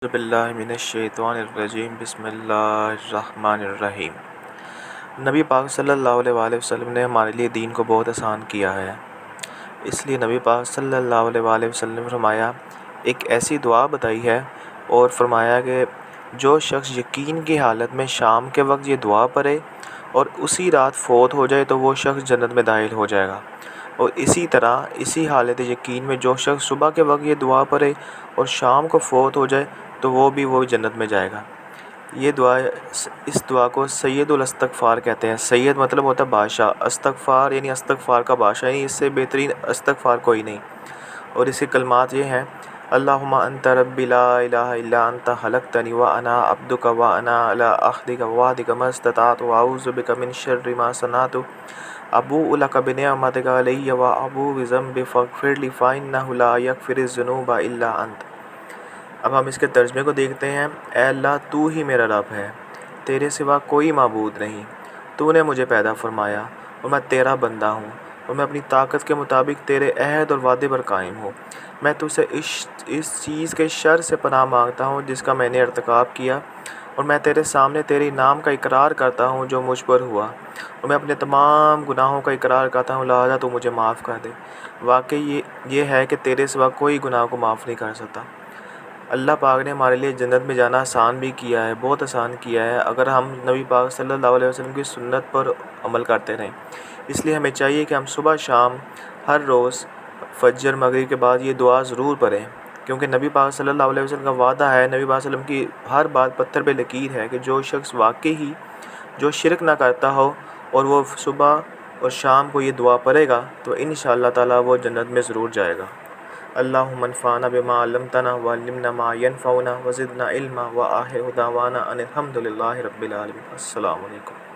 اعوذ باللہ من الشیطان الرجیم بسم اللہ الرحمن الرحیم۔ نبی پاک صلی اللہ علیہ وآلہ وسلم نے ہمارے لیے دین کو بہت آسان کیا ہے، اس لیے نبی پاک صلی اللہ علیہ وآلہ وسلم نے فرمایا ایک ایسی دعا بتائی ہے اور فرمایا کہ جو شخص یقین کی حالت میں شام کے وقت یہ دعا پڑھے اور اسی رات فوت ہو جائے تو وہ شخص جنت میں داخل ہو جائے گا، اور اسی طرح اسی حالت یقین میں جو شخص صبح کے وقت یہ دعا پڑھے اور شام کو فوت ہو جائے تو وہ جنت میں جائے گا۔ یہ دعا اس دعا کو سید الاستغفار کہتے ہیں۔ سید مطلب ہوتا ہے بادشاہ، استغفار یعنی استغفار کا بادشاہ، یعنی اس سے بہترین استغفار کوئی نہیں۔ اور اس کے کلمات یہ ہیں: اللہم انت ربی لا الہ الا انت خلقتنی وانا عبدک وانا علی عہدک ووعدک ما استطعت واعوذ بک من شر ما صنعت ابوء لک بنعمتک علی وابوء بذنبی فاغفر لی فانہ لا یغفر الذنوب الا انت۔ اب ہم اس کے ترجمے کو دیکھتے ہیں۔ اے اللہ، تو ہی میرا رب ہے، تیرے سوا کوئی معبود نہیں۔ تو نے مجھے پیدا فرمایا اور میں تیرا بندہ ہوں، اور میں اپنی طاقت کے مطابق تیرے عہد اور وعدے پر قائم ہوں۔ میں تجھ سے اس چیز کے شر سے پناہ مانگتا ہوں جس کا میں نے ارتکاب کیا، اور میں تیرے سامنے تیرے نام کا اقرار کرتا ہوں جو مجھ پر ہوا، اور میں اپنے تمام گناہوں کا اقرار کرتا ہوں، لہٰذا تو مجھے معاف کر دے۔ واقعی یہ ہے کہ تیرے سوا کوئی گناہ کو معاف نہیں کر سکتا۔ اللہ پاک نے ہمارے لیے جنت میں جانا آسان بھی کیا ہے، بہت آسان کیا ہے، اگر ہم نبی پاک صلی اللہ علیہ وسلم کی سنت پر عمل کرتے رہیں۔ اس لیے ہمیں چاہیے کہ ہم صبح شام ہر روز فجر مغرب کے بعد یہ دعا ضرور پڑھیں، کیونکہ نبی پاک صلی اللہ علیہ وسلم کا وعدہ ہے، نبی پاک صلی اللہ علیہ وسلم کی ہر بات پتھر پہ لکیر ہے کہ جو شخص واقعی ہی جو شرک نہ کرتا ہو اور وہ صبح اور شام کو یہ دعا پڑھے گا تو انشاءاللہ تعالیٰ وہ جنت میں ضرور جائے گا۔ اللہم انفعنا بما علمتنا وعلمنا ما ينفعنا وزدنا علما وآخر دعوانا ان الحمد للہ رب العالمین۔ السلام علیکم۔